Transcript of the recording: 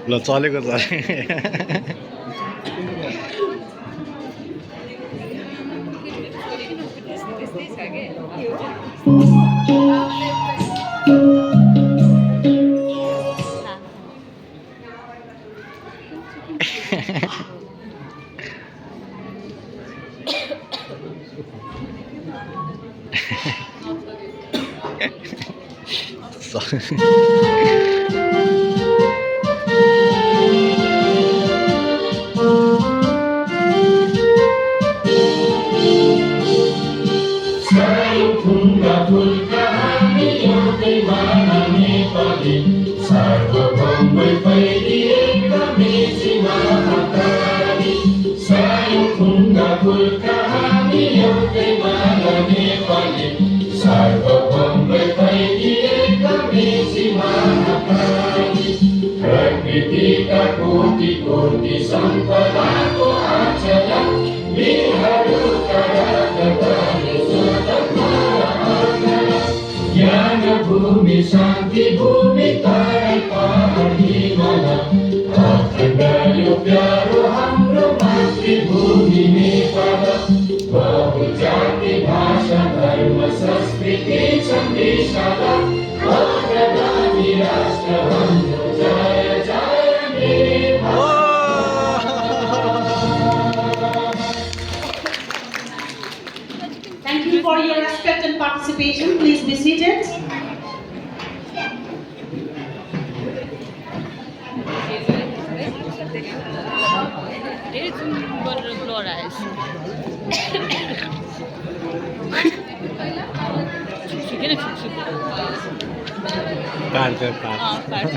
ल चलेको चले कोटि सम्पदाको आचला बिहारू ज्ञान भूमि शान्ति भूमि तारै पहाडी मला अखण्ड यो प्यारो हाम्रो मातृभूमि नेपाल बहुजाति भाषा धर्म संस्कृति छन्दिशाला अग्रगामी राष्ट्र हाम्रो जय जय Nepal. Thank you for your respect and participation. Please be seated. पार्छ